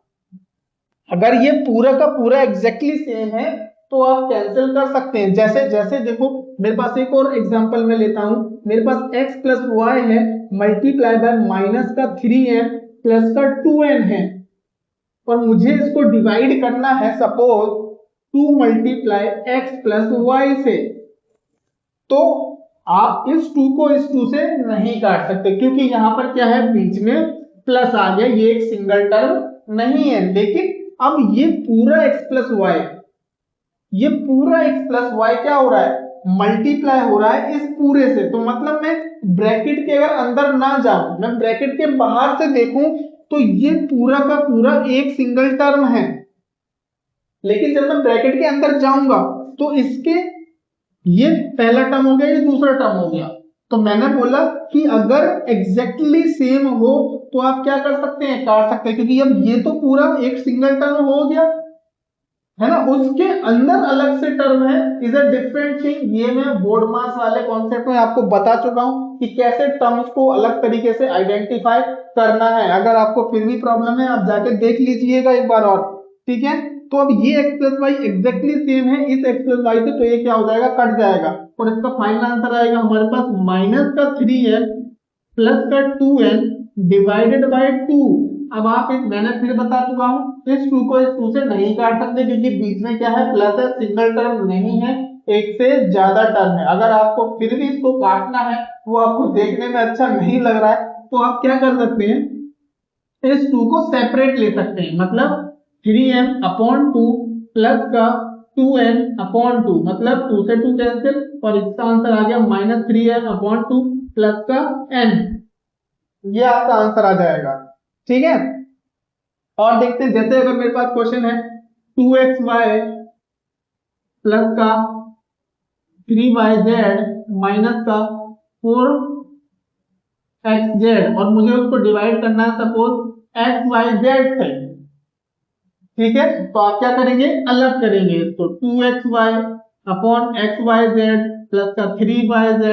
अगर ये पूरा का पूरा एग्जैक्टली सेम है तो आप कैंसिल कर सकते हैं। जैसे जैसे देखो मेरे पास एक और एग्जांपल मैं लेता हूं, मेरे पास x प्लस वाई है मल्टीप्लाई बाय माइनस का 3n प्लस का 2n है, और मुझे इसको डिवाइड करना है suppose 2 multiply x plus y से। तो आप इस 2 को इस 2 से नहीं काट सकते क्योंकि यहां पर क्या है, बीच में प्लस आ गया, ये एक सिंगल टर्म नहीं है। लेकिन अब ये पूरा x प्लस वाई, ये पूरा x प्लस वाई क्या हो रहा है, मल्टीप्लाई हो रहा है इस पूरे से। तो मतलब मैं ब्रैकेट के अगर अंदर ना जाऊं, मैं ब्रैकेट के बाहर से देखूं तो ये पूरा का पूरा एक सिंगल टर्म है। लेकिन जब मैं ब्रैकेट के अंदर जाऊंगा तो इसके ये पहला टर्म हो गया, ये दूसरा टर्म हो गया। तो मैंने बोला कि अगर एग्जैक्टली सेम हो तो आप क्या कर सकते हैं, काट सकते हैं, क्योंकि अब ये तो पूरा एक सिंगल टर्म हो गया है ना, उसके अंदर अलग से टर्म है, इज अ डिफरेंट थिंग। ये मैं बोर्ड मास वाले कॉन्सेप्ट में आपको बता चुका हूं कि कैसे टर्म्स को अलग तरीके से आइडेंटिफाई करना है। अगर आपको फिर भी प्रॉब्लम है आप जाके देख लीजिएगा एक बार और, ठीक है। तो अब ये x plus y exactly same है इस x प्लस वाई से, तो ये क्या हो जाएगा, कट जाएगा, और इसका फाइनल आंसर आएगा हमारे पास माइनस का 3n प्लस का 2n डिवाइडेड बाय 2। अब आप एक, मैंने फिर बता चुका हूं इस 2 को इस 2 से नहीं काट सकते क्योंकि बीच में क्या है, प्लस है, सिंगल टर्म नहीं है, एक से ज्यादा टर्म है। अगर आपको फिर भी इसको काटना है, वो आपको देखने में अच्छा नहीं लग रहा है, तो आप क्या कर सकते हैं, इस 2 को सेपरेट ले सकते हैं। मतलब 3m अपॉन 2 प्लस का 2n अपॉन 2, मतलब 2 से 2 कैंसिल, और इसका आंसर आ गया माइनस 3m अपॉन 2 प्लस का n, ये आपका आंसर आ जाएगा, ठीक है। और देखते हैं, जैसे अगर मेरे पास क्वेश्चन है 2xy प्लस का 3yz माइनस का 4xz, और मुझे उसको डिवाइड करना है सपोज xyz से, ठीक है। तो आप क्या करेंगे, अलग करेंगे इसको, 2xy अपॉन xyz प्लस का 3yz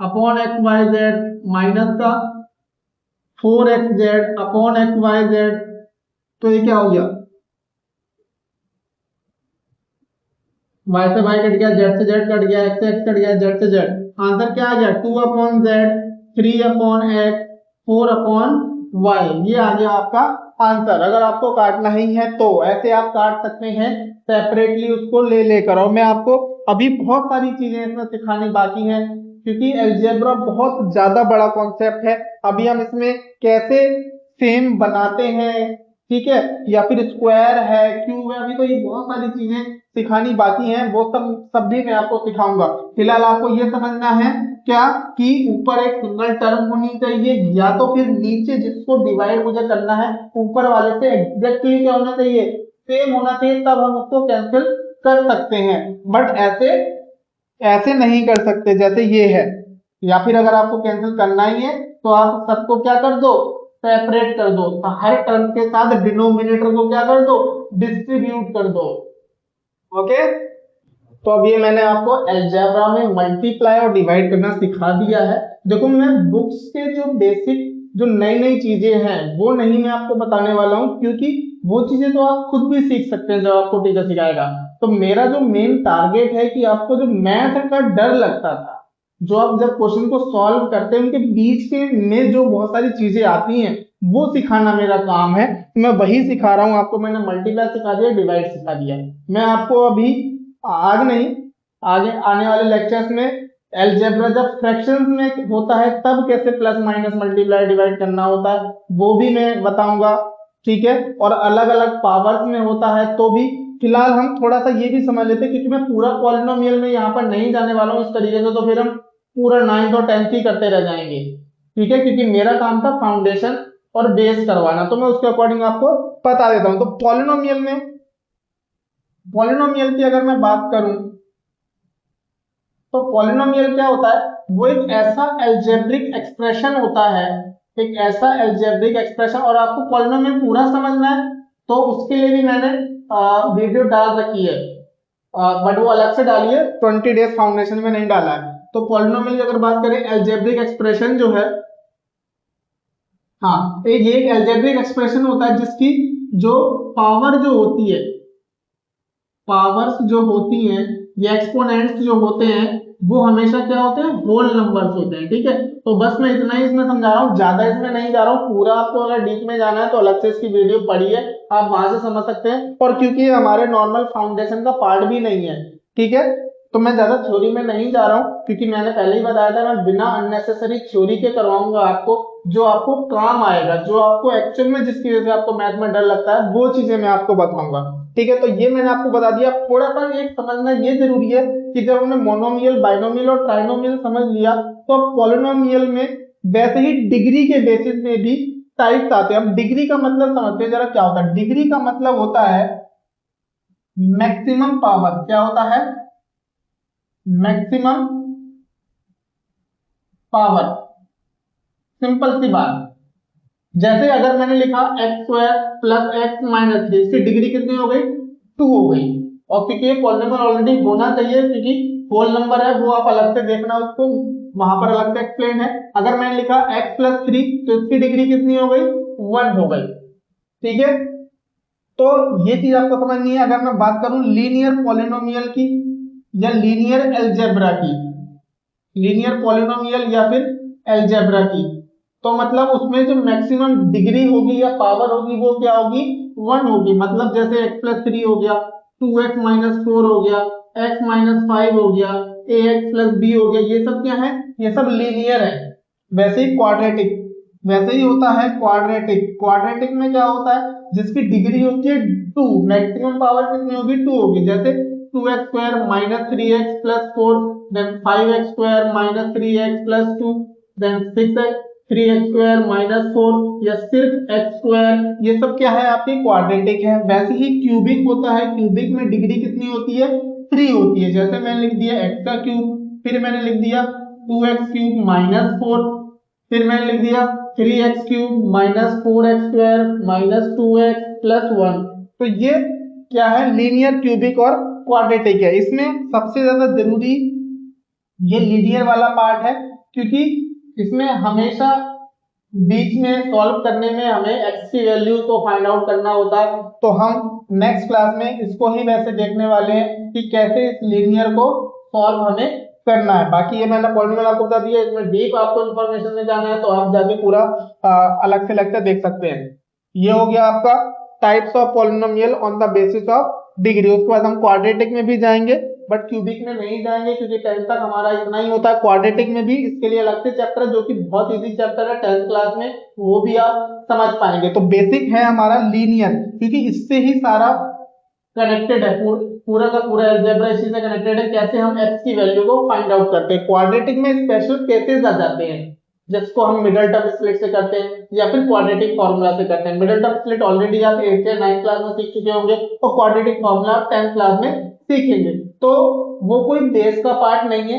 अपॉन xyz माइनस का 4xz अपॉन xyz। तो ये क्या हो गया, y से y कट गया, z से z कट गया, x से x कट गया, z से z, आंसर क्या आ गया, 2 upon z, 3 upon x, 4 upon y, ये आ गया आपका आंसर। अगर आपको काटना ही है तो ऐसे आप काट सकते हैं सेपरेटली उसको ले लेकर। और मैं आपको अभी बहुत सारी चीजें इसमें सिखानी बाकी हैं क्योंकि अलजेब्रा बहुत ज्यादा बड़ा कॉन्सेप्ट है। अभी हम इसमें कैसे सेम बनाते हैं, ठीक है, या फिर स्क्वायर है, क्यूब है, अभी तो ये बहुत सारी चीजें सिखानी बाकी हैं, वो सब भी मैं आपको सिखाऊंगा। फिलहाल आपको ये समझना है क्या, कि ऊपर एक सिंगल टर्म होनी चाहिए, या तो फिर नीचे जिसको डिवाइड मुझे करना है ऊपर वाले से एग्जैक्टली क्या होना चाहिए, सेम होना चाहिए, तब हम उसको कैंसिल कर सकते हैं। बट ऐसे ऐसे नहीं कर सकते जैसे ये है। या फिर अगर आपको कैंसिल करना ही है तो आप सबको क्या कर दो, सेपरेट कर दो, तो हर टर्म के साथ डिनोमिनेटर को क्या कर दो, डिस्ट्रीब्यूट कर दो, ओके। तो अब ये मैंने आपको अलजेब्रा में मल्टीप्लाई और डिवाइड करना सिखा दिया है। देखो मैं बुक्स के जो बेसिक जो नई नई चीजें हैं वो नहीं मैं आपको बताने वाला हूँ, क्योंकि वो चीजें तो आप खुद भी सीख सकते हैं जब आपको टीचर सिखाएगा। तो मेरा जो मेन टारगेट है कि आपको जो मैथ का डर लगता था, जो आप जब क्वेश्चन को सॉल्व करते हैं उनके बीच के में जो बहुत सारी चीजें आती हैं वो सिखाना मेरा काम है। मैं वही सिखा रहा हूँ आपको। मैंने मल्टीप्लाई सिखा दिया, डिवाइड सिखा दिया। मैं आपको अभी आज नहीं, आगे आने वाले लेक्चर्स में अलजेब्रा जब फ्रैक्शंस में होता है तब कैसे प्लस माइनस मल्टीप्लाई डिवाइड करना होता है वो भी मैं बताऊंगा, ठीक है। और अलग अलग पावर्स में होता है तो भी फिलहाल हम थोड़ा सा ये भी समझ लेते हैं, क्योंकि मैं पूरा पॉलिनोमियल में यहाँ पर नहीं जाने वाला हूँ इस तरीके से, तो फिर हम पूरा 9th और 10th ही करते रह जाएंगे। ठीक है, क्योंकि मेरा काम था फाउंडेशन और बेस करवाना, तो मैं उसके अकॉर्डिंग आपको बता देता हूँ। तो पॉलिनोमियल की अगर मैं बात करूं, तो पॉलिनोमियल क्या होता है, वो एक ऐसा एल्जेब्रिक एक्सप्रेशन होता है, एक ऐसा एल्जेब्रिक एक्सप्रेशन। और आपको पॉलिनोमियल पूरा समझना है तो उसके लिए भी मैंने वीडियो डाल रखी है, बट वो अलग से डाली है, 20 डेज फाउंडेशन में नहीं डाला है। तो पॉलिनोमियल की अगर बात करें, एल्जेब्रिक एक्सप्रेशन जो है, हाँ, ये एक एल्जेब्रिक एक्सप्रेशन होता है जिसकी जो पावर जो होती है, पावर्स जो होती हैं या एक्सपोनेंट्स जो होते हैं, वो हमेशा क्या होते हैं, होल नंबर्स होते हैं। ठीक है, तो बस मैं इतना ही इसमें समझा रहा हूँ, ज्यादा इसमें नहीं जा रहा हूँ। पूरा आपको अगर डीप में जाना है तो अलग से इसकी वीडियो पढ़िए, आप वहां से समझ सकते हैं। और क्योंकि ये हमारे नॉर्मल फाउंडेशन का पार्ट भी नहीं है, ठीक है, तो मैं ज्यादा थ्योरी में नहीं जा रहा हूँ, क्योंकि मैंने पहले ही बताया था मैं बिना अननेसेसरी थ्योरी के करवाऊंगा आपको, जो आपको काम आएगा, जो आपको एक्चुअल में जिसकी वजह से आपको मैथ में डर लगता है, वो चीजें मैं आपको बताऊंगा। ठीक है, तो ये मैंने आपको बता दिया। थोड़ा सा एक समझना ये जरूरी है कि जब हमने मोनोमियल, बाइनोमियल और ट्राइनोमियल समझ लिया, तो अब पॉलिनोमियल में वैसे ही डिग्री के बेसिस में भी टाइप्स आते हैं। अब डिग्री का मतलब समझते हैं जरा क्या होता है। डिग्री का मतलब होता है मैक्सिमम पावर। क्या होता है? Maximum power. सिंपल सी बात, जैसे अगर मैंने लिखा x square plus x minus three, इसकी डिग्री कितनी हो गई? 2 हो गई। और क्योंकि ये पॉलिनोमियल ऑलरेडी होना चाहिए, क्योंकि होल नंबर है, वो आप अलग से देखना, उसको वहां पर अलग से एक्सप्लेन है। अगर मैंने लिखा एक्स प्लस थ्री, तो इसकी डिग्री कितनी हो गई? 1 हो गई। ठीक है, तो ये चीज आपको समझनी है। अगर मैं बात करूं लीनियर पॉलिनोमियल की या लीनियर एल्जेब्रा की, लीनियर पॉलिनोमियल या फिर एल्जेब्रा की, तो मतलब उसमें जो मैक्सिमम डिग्री होगी या पावर होगी वो क्या होगी? 1 होगी। मतलब जैसे x प्लस थ्री हो गया, 2x माइनस फोर हो गया, x माइनस फाइव हो गया, ax प्लस बी हो गया, ये सब क्या है? ये सब लीनियर है। वैसे ही क्वाड्रेटिक, वैसे ही होता है क्वाड्रेटिक। क्वाड्रेटिक में क्या होता है? जिसकी डिग्री होती है 2, मैक्सिमम पावर कितनी होगी? 2 होगी। जैसे 2x square minus three x plus four, then 5x square minus three x plus two, then 6x, 3x square minus four, या सिर्फ x स्क्वायर, ये सब क्या है? आपकी क्वाड्रेटिक है। वैसे ही क्यूबिक होता है। क्यूबिक में डिग्री कितनी होती है? 3 होती है। जैसे मैंने लिख दिया x का क्यूब, फिर मैंने लिख दिया 2x क्यूब माइनस फोर, फिर मैंने लिख दिया 3x cube minus four x square minus two x plus one. तो ये क्या है? लीनियर, क्यूबिक और क्वाड्रेटिक है। इसमें सबसे ज्यादा जरूरी ये लीनियर वाला पार्ट है, क्योंकि इसमें हमेशा बीच में सॉल्व करने में हमें x की वैल्यू को फाइंड आउट करना होता है। तो हम नेक्स्ट क्लास में इसको ही वैसे देखने वाले हैं कि कैसे इस लीनियर को सॉल्व हमें करना है। बाकी ये मैंने पॉलिनोमियल आपको बता दिया, इसमें डीप आपको इन्फॉर्मेशन में जाना है तो आप जाके पूरा अलग से लेक्चर देख सकते हैं। ये हो गया आपका types of polynomial on the basis of degree. उसके बाद हम क्वाड्रेटिक में भी जाएंगे, बट क्यूबिक में नहीं जाएंगे, क्योंकि 10th तक हमारा इतना ही होता है। क्वाड्रेटिक में भी इसके लिए अलग से चैप्टर है, जो कि बहुत इजी चैप्टर है 10th क्लास में, वो भी आप समझ पाएंगे। तो बेसिक है हमारा लीनियर, क्योंकि इससे ही सारा कनेक्टेड है, पूरा का पूरा अलजेब्रा इसी से कनेक्टेड है, कैसे हम x की वैल्यू को फाइंड आउट करते हैं। क्वाड्रेटिक में स्पेशल केसेस आ जाते हैं, जिसको हम मिडल टर्म स्प्लिट से करते हैं या फिर क्वाड्रेटिक फार्मूला से करते हैं। मिडल टर्म स्प्लिट ऑलरेडी आप 8th या 9th क्लास में सीख चुके होंगे, और क्वाड्रेटिक फार्मूला आप 10th क्लास में सीखेंगे। तो वो कोई बेस का पार्ट नहीं है,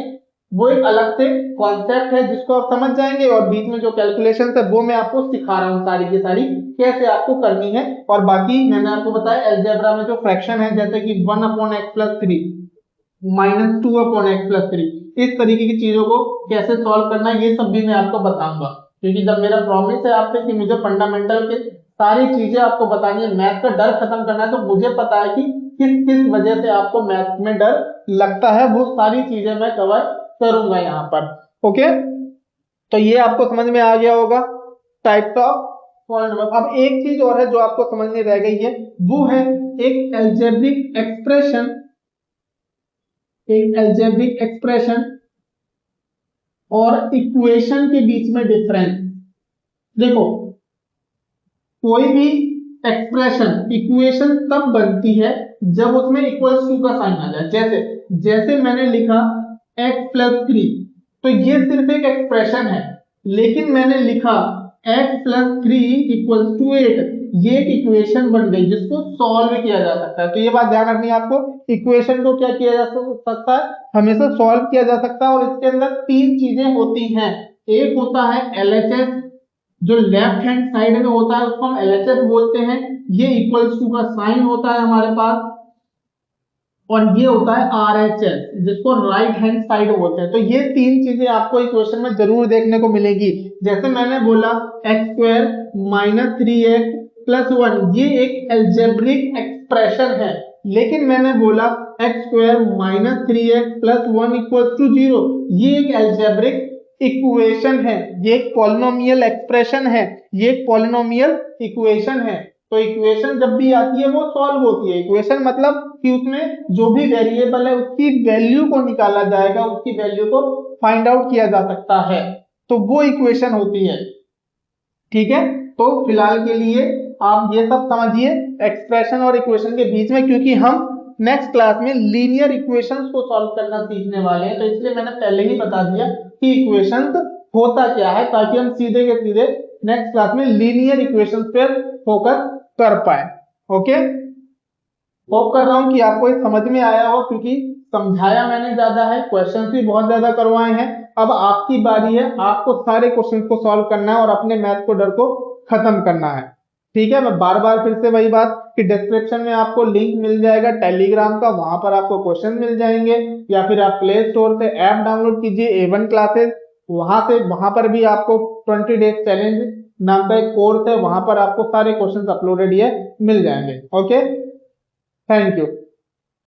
वो एक अलग से कॉन्सेप्ट है जिसको आप समझ जाएंगे, और बीच में जो कैलकुलेशन है वो मैं आपको सिखा रहा हूँ सारी की सारी, कैसे आपको करनी है। और बाकी मैंने आपको बताया एल्जेब्रा में जो फ्रैक्शन है, जैसे कि 1 upon x plus three minus 2 upon x plus three, इस तरीके की चीजों को कैसे सॉल्व करना है, ये सब भी मैं आपको बताऊंगा। क्योंकि जब मेरा प्रॉमिस है आपसे कि मुझे फंडामेंटल के सारी चीजें आपको बतानी है, मैथ का डर खत्म करना है, तो मुझे पता है कि किस किस वजह से आपको मैथ में डर लगता है, वो सारी चीजें मैं कवर करूंगा यहाँ पर। ओके, तो ये आपको समझ में आ गया होगा टाइप्स ऑफ पॉलिनोमियल। अब एक चीज और है जो आपको समझनी रह गई है, वो है एक एल्जेब्रिक एक्सप्रेशन, एक एल्जेब्रिक एक्सप्रेशन और इक्वेशन के बीच में डिफरेंस। देखो, कोई भी एक्सप्रेशन इक्वेशन तब बनती है जब उसमें इक्वल्स टू का साइन आ जाए। जैसे जैसे मैंने लिखा x प्लस 3, तो ये सिर्फ एक एक्सप्रेशन है, लेकिन मैंने लिखा x प्लस 3 इक्वल्स टू 8, ये एक इक्वेशन बन गई जिसको सॉल्व किया जा सकता है। तो ये बात ध्यान रखनी है आपको, इक्वेशन को क्या किया जा सकता है, हमेशा सॉल्व किया जा सकता है। और इसके अंदर तीन चीजें होती हैं, एक होता है LHS, जो लेफ्ट हैंड साइड में होता है उसको हम LHS बोलते हैं, ये इक्वल्स टू का साइन होता है हमारे पास, और ये होता है RHS जिसको राइट हैंड साइड बोलते हैं। तो ये तीन चीजें आपको इक्वेशन में जरूर देखने को मिलेगी। जैसे मैंने बोला x square minus 3x plus 1, ये एक एल्जेब्रिक एक्सप्रेशन है, लेकिन मैंने बोला x square minus 3x plus 1 equals to 0, ये एक एल्जेब्रिक इक्वेशन है, ये एक पॉलिनोमियल एक्सप्रेशन है, ये एक पॉलिनोमियल इक्वेशन है। तो इक्वेशन जब भी आती है वो सॉल्व होती है। इक्वेशन मतलब कि उसमें जो भी वेरिएबल है उसकी वैल्यू को निकाला जाएगा, उसकी वैल्यू को फाइंड आउट किया जा सकता है, तो वो इक्वेशन होती है। ठीक है, तो फिलहाल के लिए आप ये सब समझिए एक्सप्रेशन और इक्वेशन के बीच में, क्योंकि हम नेक्स्ट क्लास में लीनियर इक्वेशंस को सॉल्व करना सीखने वाले हैं, तो इसलिए मैंने पहले ही बता दिया कि इक्वेशंस होता क्या है, ताकि हम सीधे के सीधे नेक्स्ट क्लास में लीनियर इक्वेशंस पर फोकस कर पाए। ओके, होप कर रहा हूं कि आपको ये समझ में आया हो, क्योंकि समझाया मैंने ज्यादा है, क्वेश्चंस भी बहुत ज्यादा करवाए हैं। अब आपकी बारी है, आपको सारे क्वेश्चंस को सॉल्व करना है और अपने मैथ को डर को खत्म करना है। ठीक है, मैं बार बार फिर से वही बात कि डिस्क्रिप्शन में आपको लिंक मिल जाएगा टेलीग्राम का, वहां पर आपको क्वेश्चन मिल जाएंगे, या फिर आप प्ले स्टोर से ऐप डाउनलोड कीजिए A1 क्लासेस, वहां पर भी आपको 20 डेज चैलेंज नाम का एक कोर्स है, वहां पर आपको सारे क्वेश्चंस अपलोडेड ये मिल जाएंगे। Okay, thank you.